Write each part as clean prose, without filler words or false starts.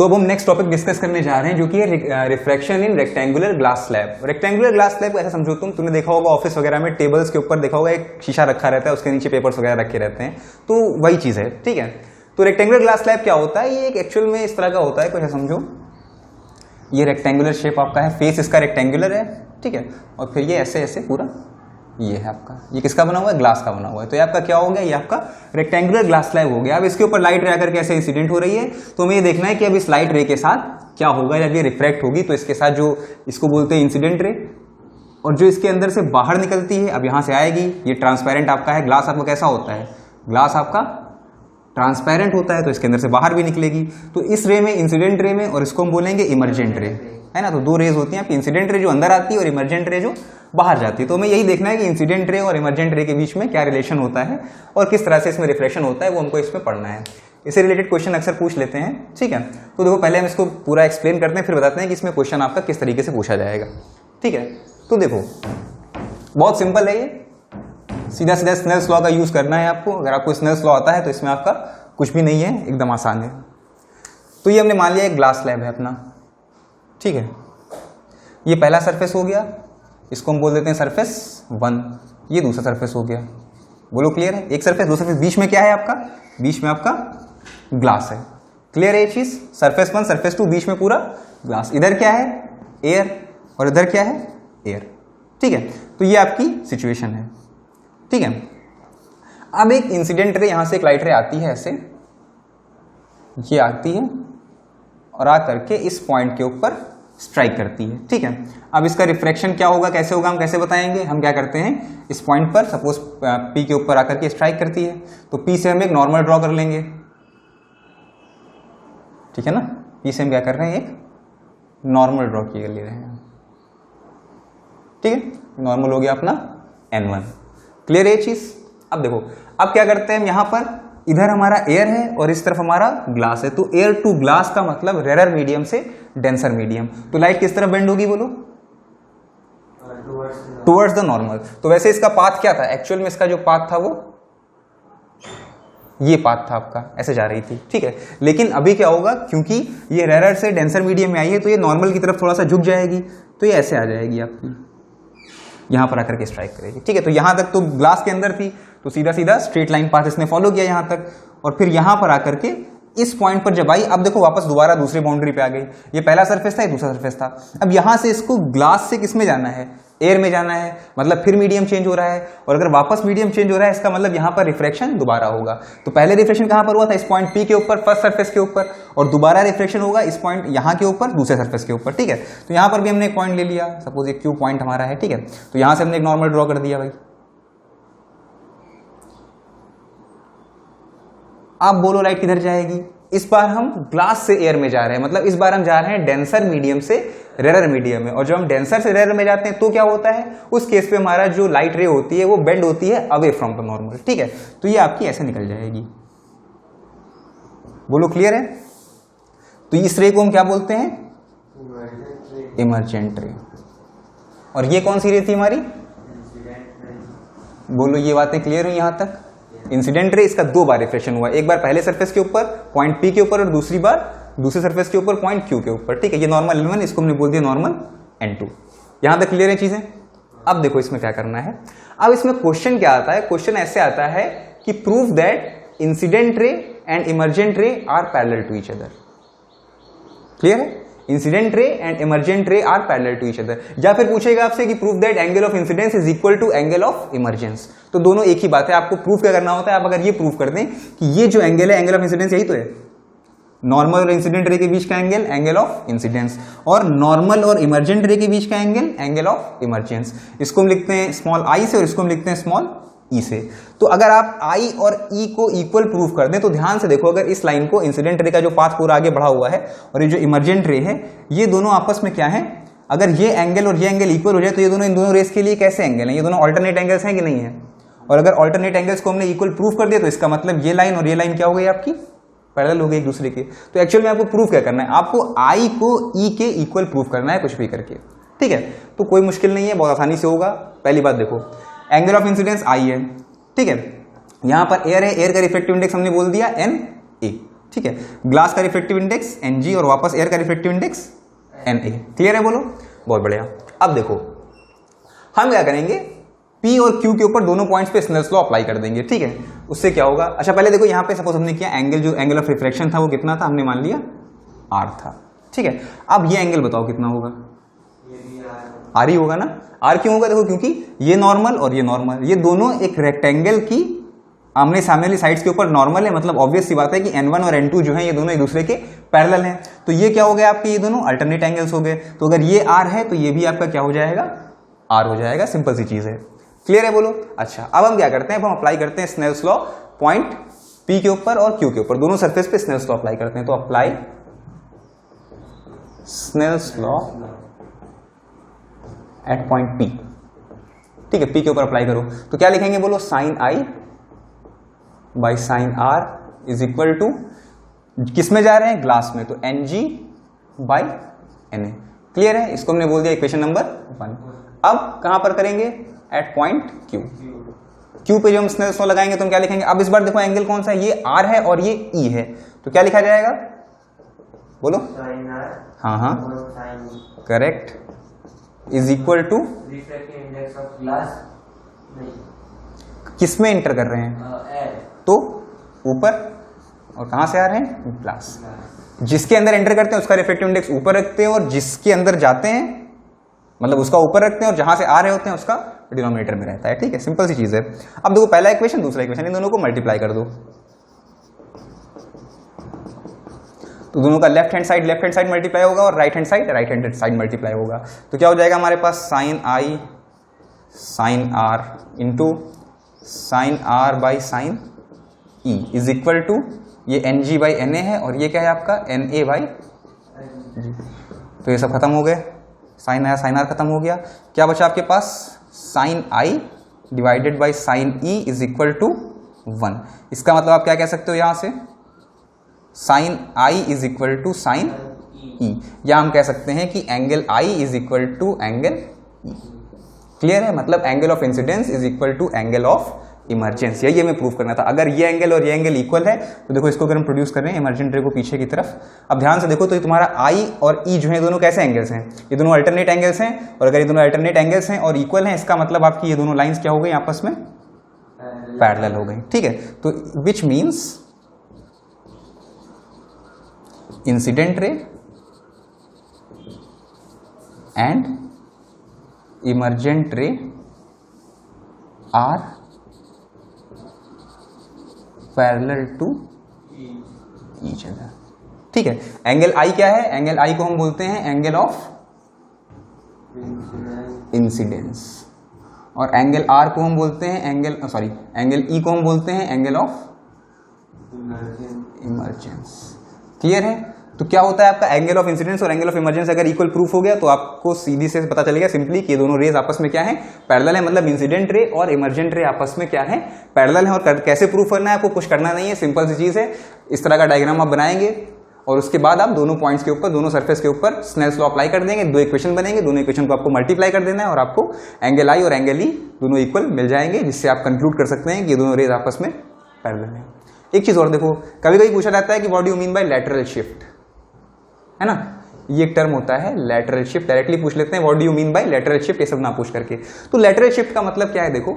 तो अब हम नेक्स्ट टॉपिक डिस्कस करने जा रहे हैं जो कि है रिफ्रैक्शन इन rectangular glass slab. Rectangular glass slab ऐसा समझो तुमने देखा होगा ऑफिस वगैरह में टेबल्स के ऊपर देखा होगा एक शीशा रखा रहता है, उसके नीचे पेपर्स वगैरह रखे रहते हैं, तो वही चीज है। ठीक है, तो रेक्टेंगुलर ग्लास स्लैब क्या होता है, ये एक एक्चुअल में इस तरह का होता है, कुछ ऐसा समझो ये रेक्टेंगुलर शेप आपका है, फेस इसका रेक्टेंगुलर है, ठीक है, और फिर ये ऐसे ऐसे पूरा ये है आपका, ये किसका बना हुआ है, ग्लास का बना हुआ है। तो ये आपका क्या हो गया, ये आपका रेक्टेंगुलर ग्लास स्लैब हो गया। अब इसके ऊपर लाइट रे आकर कैसे इंसिडेंट हो रही है, तो हमें ये देखना है कि अब इस लाइट रे के साथ क्या होगा, जब ये रिफ्रैक्ट होगी तो इसके साथ जो इसको बोलते हैं इंसिडेंट रे, और जो इसके अंदर से बाहर निकलती है अब यहां से आएगी, ये ट्रांसपेरेंट आपका है। ग्लास आपका कैसा होता है, ग्लास आपका ट्रांसपेरेंट होता है, तो इसके अंदर से बाहर भी निकलेगी। तो इस रे में, इंसिडेंट रे में, और इसको हम बोलेंगे इमर्जेंट रे, है ना। तो दो रेज होती हैं आपकी, इंसिडेंट रे जो अंदर आती है और इमर्जेंट रे जो बाहर जाती है। तो हमें यही देखना है कि इंसिडेंट रे और इमर्जेंट रे के बीच में क्या रिलेशन होता है और किस तरह से इसमें रिफ्लेक्शन होता है, वो हमको इसमें पढ़ना है। इससे रिलेटेड क्वेश्चन अक्सर पूछ लेते हैं, ठीक है। तो देखो पहले हम इसको पूरा एक्सप्लेन करते हैं, फिर बताते हैं कि इसमें क्वेश्चन आपका किस तरीके से पूछा जाएगा, ठीक है। तो देखो बहुत सिंपल है, ये सीधा सीधा स्नेल्स लॉ का यूज करना है आपको। अगर आपको स्नेल्स लॉ आता है तो इसमें आपका कुछ भी नहीं है, एकदम आसान है। तो ये हमने मान लिया एक ग्लास स्लैब है अपना, ठीक है। ये पहला सरफेस हो गया, इसको हम बोल देते हैं सरफेस 1, ये दूसरा सरफेस हो गया। बोलो क्लियर है, एक सरफेस दो सरफेस, बीच में क्या है आपका, बीच में आपका ग्लास है। क्लियर है ये चीज, सरफेस 1 सरफेस 2, बीच में पूरा ग्लास। इधर क्या है, एयर, और इधर क्या है, एयर, ठीक है। तो ये आपकी सिचुएशन है, ठीक है। अब एक इंसिडेंट रे, यहां से एक लाइट रे आती है ऐसे, ये आती है और आकर के इस पॉइंट के ऊपर स्ट्राइक करती है, ठीक है। अब इसका रिफ्रैक्शन क्या होगा, कैसे होगा, हम कैसे बताएंगे। हम क्या करते हैं, इस पॉइंट पर सपोज P के ऊपर आकर के स्ट्राइक करती है, तो P से हम एक नॉर्मल ड्रॉ कर लेंगे, ठीक है ना। P से हम क्या कर रहे हैं, एक नॉर्मल ड्रॉ किए ले रहे हैं, ठीक है। नॉर्मल हो गया अपना N1। क्लियर है ये चीज। अब देखो अब क्या करते हैं, यहां पर इधर हमारा एयर है और इस तरफ हमारा ग्लास है, तो एयर टू ग्लास का मतलब रेयर मीडियम से डेंसर मीडियम। तो लाइट किस तरफ बेंड होगी, बोलो, टुवर्ड्स द नॉर्मल। तो वैसे इसका पाथ क्या था, एक्चुअल में इसका जो पाथ था वो ये पाथ था आपका, ऐसे जा रही थी, ठीक है। लेकिन अभी क्या होगा, क्योंकि ये रेयर से डेंसर मीडियम में आई है, तो ये नॉर्मल की तरफ थोड़ा सा झुक जाएगी, तो ये ऐसे आ जाएगी आपकी, यहां पर आकर के स्ट्राइक करेगी, ठीक है। तो यहां तक तो ग्लास के अंदर थी, तो सीधा सीधा स्ट्रेट लाइन पाथ इसने फॉलो किया यहां तक, और फिर यहां पर आकर के इस पॉइंट पर जब आई, अब देखो वापस दोबारा दूसरी बाउंड्री पे आ गई। ये पहला सरफेस था, ये दूसरा सरफेस था। अब यहां से इसको ग्लास से किस में जाना है, एयर में जाना है, मतलब फिर मीडियम चेंज हो रहा है, और अगर वापस मीडियम चेंज हो रहा है इसका मतलब यहां पर रिफ्रैक्शन दोबारा होगा। तो पहले रिफ्रैक्शन कहां पर हुआ था, इस पॉइंट P के ऊपर, फर्स्ट सरफेस के ऊपर, और दोबारा रिफ्रैक्शन होगा इस पॉइंट यहां के ऊपर, दूसरे सरफेस के ऊपर, ठीक है। तो यहां पर भी हमने एक पॉइंट ले लिया, सपोज एक Q पॉइंट हमारा है, ठीक है। तो यहां से हमने एक नॉर्मल ड्रॉ कर दिया भाई। आप बोलो लाइट किधर जाएगी, इस बार हम ग्लास से एयर में जा रहे हैं, मतलब इस बार हम जा रहे हैं डेंसर मीडियम से रेयर मीडियम में। और जब हम डेंसर से रेयर में जाते हैं तो क्या होता है, उस केस पे हमारा जो लाइट रे होती है वो बेंड होती है अवे फ्रॉम द नॉर्मल, ठीक है। तो ये आपकी ऐसे निकल जाएगी। बोलो क्लियर है। तो इस रे को हम क्या बोलते हैं, इमर्जेंट रे। और ये कौन सी रे थी हमारी, बोलो ये बातें क्लियर हुई यहां तक। इंसिडेंट रे, इसका दो बार रिफ्रैक्शन हुआ, एक बार पहले सरफेस के ऊपर पॉइंट P के ऊपर, और दूसरी बार दूसरे सरफेस के ऊपर पॉइंट Q के ऊपर, ठीक है। ये नॉर्मल N1, इसको हमने बोल दिया नॉर्मल N2। यहां तक क्लियर है चीजें। अब देखो इसमें क्या करना है, अब इसमें क्वेश्चन क्या आता है, क्वेश्चन ऐसे आता है कि prove that incident ray and emergent ray are parallel to each other. Clear है, incident ray and emergent ray are parallel to each other. या फिर पूछेगा आपसे कि prove that angle of incidence is equal to angle of emergence. तो दोनों एक ही बात है, आपको प्रूव क्या करना होता है। आप अगर ये प्रूव कर दें कि ये जो एंगल है, एंगल ऑफ इंसिडेंस यही तो है, नॉर्मल और इंसिडेंट रे के बीच का एंगल, एंगल ऑफ इंसिडेंस, और नॉर्मल और इमर्जेंट रे के बीच का एंगल, एंगल ऑफ इमर्जेंस। इसको हम लिखते हैं स्मॉल आई से और इसको हम लिखते हैं स्मॉल ई से। तो अगर आप आई और ई को इक्वल प्रूव कर दें तो ध्यान से देखो, अगर इस लाइन को, इंसिडेंट रे का जो पाथ पूरा आगे बढ़ा हुआ है और ये जो इमर्जेंट रे है, ये दोनों आपस में क्या है, अगर ये एंगल और ये एंगल इक्वल हो जाए तो ये दोनों, इन दोनों रेस के लिए कैसे एंगल हैं, ये दोनों ऑल्टरनेट एंगल्स हैं कि नहीं है। और अगर ऑल्टरनेट एंगल्स को हमने इक्वल प्रूव कर दिया तो इसका मतलब ये लाइन और ये लाइन क्या हो गई आपकी, पैरेलल हो गई एक दूसरे के। तो एक्चुअल में आपको प्रूव क्या करना है, आपको आई को ई के इक्वल प्रूव करना है कुछ भी करके, ठीक है। तो कोई मुश्किल नहीं है, बहुत आसानी से होगा। पहली बात देखो, एंगल ऑफ इंसिडेंस आई है, ठीक है। यहां पर एयर है, एयर का रिफ्रैक्टिव इंडेक्स हमने बोल दिया एन ए, ठीक है, ग्लास का रिफ्रेक्टिव इंडेक्स Ng और वापस एयर का रिफ्रेक्टिव इंडेक्स Na। क्लियर है, बोलो, बहुत बढ़िया। अब देखो हम क्या करेंगे, P और Q के ऊपर दोनों पॉइंट्स पे स्नेल्स लॉ अप्लाई कर देंगे, ठीक है। उससे क्या होगा, अच्छा पहले देखो यहाँ पे सपोज हमने किया एंगल, जो एंगल ऑफ रिफ्रैक्शन था वो कितना था, हमने मान लिया R था, ठीक है। अब ये एंगल बताओ कितना होगा, R ही होगा ना। R क्यों होगा, देखो क्योंकि ये नॉर्मल और ये नॉर्मल, ये दोनों एक रेक्टेंगल की आमने सामने वाली साइड्स के ऊपर नॉर्मल है, मतलब ऑब्वियस सी बात है कि N1 और N2 जो है ये दोनों एक दूसरे के पैरेलल हैं, तो ये क्या हो गया आपके, ये दोनों अल्टरनेट एंगल्स हो गए। तो अगर ये R है तो ये भी आपका क्या हो जाएगा, R हो जाएगा, सिंपल सी चीज है। क्लियर है, बोलो। अच्छा अब हम क्या करते हैं, हम अप्लाई करते हैं स्नेल्स लॉ पॉइंट P के ऊपर और Q के ऊपर, दोनों सरफेस पे स्नेल्स लॉ अप्लाई करते हैं। तो apply Snell's law at point P, ठीक है, P के ऊपर अप्लाई करो तो क्या लिखेंगे, बोलो, sine I by sine R is equal to, किस में जा रहे हैं, ग्लास में, तो Ng बाई Na। क्लियर है, इसको हमने बोल दिया इक्वेशन नंबर 1। अब कहां पर करेंगे, एट पॉइंट Q पे जो हम स्नेल्स लॉ लगाएंगे तो हम क्या लिखेंगे, अब इस बार देखो एंगल कौन सा है, ये R है और ये E है, तो क्या लिखा जाएगा, बोलो, हाँ हाँ करेक्ट, इज इक्वल टू, किस में इंटर कर रहे हैं, तो ऊपर, और कहां से आ रहे हैं, ग्लास। जिसके अंदर एंटर करते हैं उसका रिफ्रेक्टिव इंडेक्स ऊपर रखते हैं, और जिसके अंदर जाते हैं मतलब उसका ऊपर रखते हैं, और जहां से आ रहे होते हैं उसका डिनोमिनेटर में रहता है, ठीक है, सिंपल सी चीज है। अब देखो पहला इक्वेशन दूसरा इक्वेशन, इन दोनों को मल्टीप्लाई कर दो, तो दोनों का लेफ्ट हैंड साइड मल्टीप्लाई होगा और राइट हैंड साइड मल्टीप्लाई होगा, तो क्या हो जाएगा हमारे पास, sine I sine R into sine R by sine E is equal to, ये Ng बाई Na है और ये क्या है आपका Na बाई G। तो ये सब खत्म हो गए, साइन आया साइन R खत्म हो गया, क्या बचा आपके पास, sine I divided by sine E is equal to 1। इसका मतलब आप क्या कह सकते हो यहां से, sine I is equal to sine E, या हम कह सकते हैं कि angle I is equal to angle E। Clear है, मतलब angle of incidence is equal to angle of emergence, यही हमें प्रूव करना था। अगर ये एंगल और ये एंगल इक्वल है तो देखो इसको अगर हम प्रोड्यूस कर रहे हैं इमरजेंट रे को पीछे की तरफ, अब ध्यान से देखो तो ये तुम्हारा I और E जो है दोनों कैसे एंगल्स हैं, ये दोनों अल्टरनेट एंगल्स हैं, और अगर ये दोनों अल्टरनेट एंगल्स हैं और इक्वल हैं, इसका मतलब आपकी ये दोनों लाइंस क्या हो गई, आपस में पैरेलल हो गई, ठीक है। तो which means incident ray and emergent ray are parallel to each other, ठीक है। एंगल I क्या है, एंगल I को हम बोलते हैं एंगल ऑफ इंसिडेंस, और एंगल R को हम बोलते हैं एंगल E को हम बोलते हैं एंगल ऑफ इमरजेंस। क्लियर है, तो क्या होता है आपका एंगल ऑफ इंसिडेंस और एंगल ऑफ इमरजेंस अगर इक्वल प्रूफ हो गया तो आपको सीधी से पता चलेगा सिंपली कि ये दोनों रेज आपस में क्या है, पैरेलल है, मतलब इंसिडेंट रे और इमरजेंट रे आपस में क्या है, पैरेलल है। और कैसे प्रूफ करना है, आपको कुछ करना नहीं है, सिंपल सी चीज है, इस तरह का डायग्राम आप बनाएंगे और उसके बाद आप दोनों पॉइंट्स के ऊपर, दोनों सरफेस के ऊपर स्नेल्स लॉ अप्लाई कर देंगे, दो इक्वेशन बनेंगे, दोनों इक्वेशन को आपको मल्टीप्लाई कर देना है और आपको एंगल I और एंगल E दोनों इक्वल मिल जाएंगे, जिससे आप कंक्लूड कर सकते हैं कि ये दोनों रेज आपस में पैरेलल है। एक चीज और देखो, कभी कभी पूछा जाता है कि what do you mean by lateral shift, है ना, ये एक टर्म होता है लैटरल शिफ्ट, डायरेक्टली पूछ लेते हैं what do you mean by lateral shift, ये सब ना पूछ करके। तो लैटरल शिफ्ट का मतलब क्या है, देखो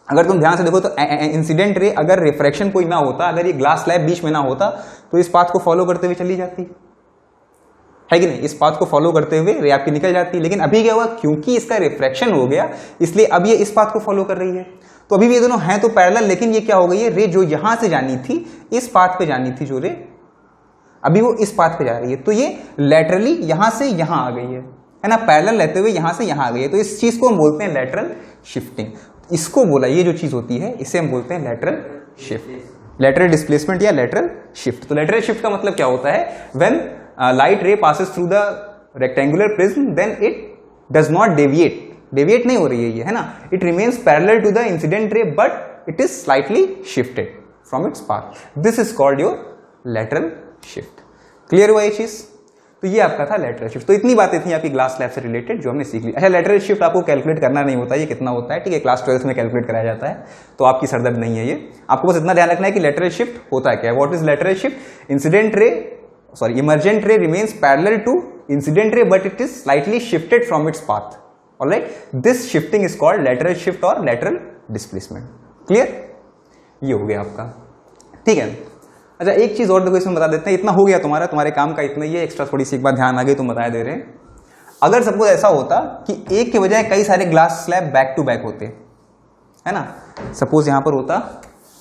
अगर तुम ध्यान से देखो तो इंसिडेंट रे अगर रिफ्रैक्शन कोई ना होता, अगर ये ग्लास स्लैब बीच में ना होता तो इस पाथ को फॉलो करते हुए चली जाती है कि नहीं, इस पाथ को फॉलो करते हुए रे आपकी निकल जाती है। लेकिन अभी क्या हुआ, क्योंकि इसका रिफ्रैक्शन हो गया इसलिए अब ये इस पाथ को फॉलो कर रही है, तो अभी भी ये दोनों हैं तो पैरेलल, लेकिन ये क्या हो गई है, रे जो यहां से जानी थी इस पाथ पे जानी थी, जो रे अभी वो इस पाथ पे जा रही है, तो ये लैटरली यहां से यहां आ गई है ना, पैरेलल लेते हुए यहां से यहां आ गई है, तो इस चीज को हम बोलते हैं लैटरल शिफ्टिंग। इसको बोला, ये जो चीज होती है इसे हम बोलते हैं लैटरल शिफ्ट, लैटरल डिस्प्लेसमेंट या लैटरल शिफ्ट। तो लैटरल शिफ्ट का मतलब क्या होता है, when light ray passes through the rectangular prism then it does not deviate नहीं हो रही है ये, है ना, it remains parallel to the incident ray but it is slightly shifted from its path, this is called your lateral shift. Clear हुआ ये चीज। तो ये आपका था लेटरल शिफ्ट। तो इतनी बातें थी आपकी ग्लास स्लैब से रिलेटेड जो हमने सीख ली। अच्छा, लेटरल शिफ्ट आपको कैलकुलेट करना नहीं होता, ये कितना होता है, ठीक है, क्लास 12 में कैलकुलेट कराया जाता है, तो आपकी सरदर्द नहीं है ये। आपको बस इतना ध्यान रखना है कि लेटरल शिफ्ट होता है क्या है। What is lateral shift? Emergent ray remains parallel to incident ray but it is slightly shifted from its path. Alright, this shifting is called lateral shift और लेटरल डिस्प्लेसमेंट। क्लियर? ये हो गया आपका, ठीक है। अच्छा, एक चीज और देखो इसमें बता देते हैं, इतना हो गया तुम्हारे काम का इतना ही है, एक्स्ट्रा थोड़ी सी एक बात ध्यान आ गई तो बता दे रहे हैं। अगर सपोज ऐसा होता कि एक के बजाय कई सारे glass slab back to back होते, है ना, सपोज यहां पर होता,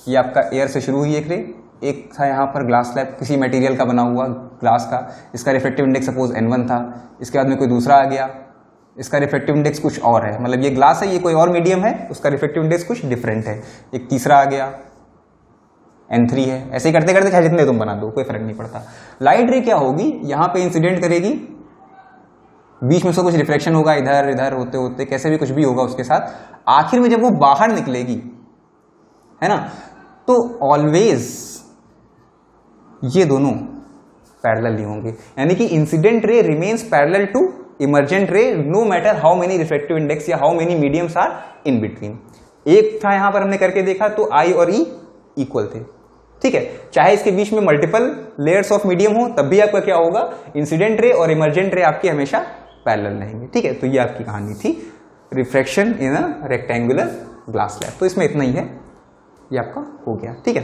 ये आपका एयर से शुरू हुई एक रे, एक था यहां पर ग्लास स्लैब किसी मटेरियल का बना हुआ ग्लास का, इसका रिफ्लेक्टिव इंडेक्स सपोज N1 था, इसके बाद में कोई दूसरा आ गया, इसका रिफ्लेक्टिव इंडेक्स कुछ और है, मतलब ये ग्लास है, ये कोई और मीडियम है, उसका रिफ्लेक्टिव इंडेक्स कुछ डिफरेंट है, एक तीसरा आ गया N3 है, ऐसे ही करते करते चाहे जितने तुम बना दो कोई फर्क नहीं पड़ता। लाइट रे क्या होगी, यहां पे इंसिडेंट करेगी, बीच में से कुछ रिफ्लेक्शन होगा, इधर इधर होते होते कैसे भी कुछ भी होगा उसके साथ, आखिर में जब वो बाहर निकलेगी, है ना, तो ऑलवेज ये दोनों पैरेलल नहीं होंगे, यानी कि incident ray remains parallel to emergent ray no matter how many reflective index या how many mediums are in between. एक था यहां पर हमने करके देखा तो I और E इक्वल थे, ठीक है, चाहे इसके बीच में मल्टीपल लेयर्स ऑफ मीडियम हो तब भी आपका क्या होगा, इंसिडेंट रे और इमर्जेंट रे आपके हमेशा पैरेलल रहेंगे, ठीक है। तो ये आपकी कहानी थी refraction in a rectangular glass slab. तो इसमें इतना ही है, ये आपका हो गया, ठीक है।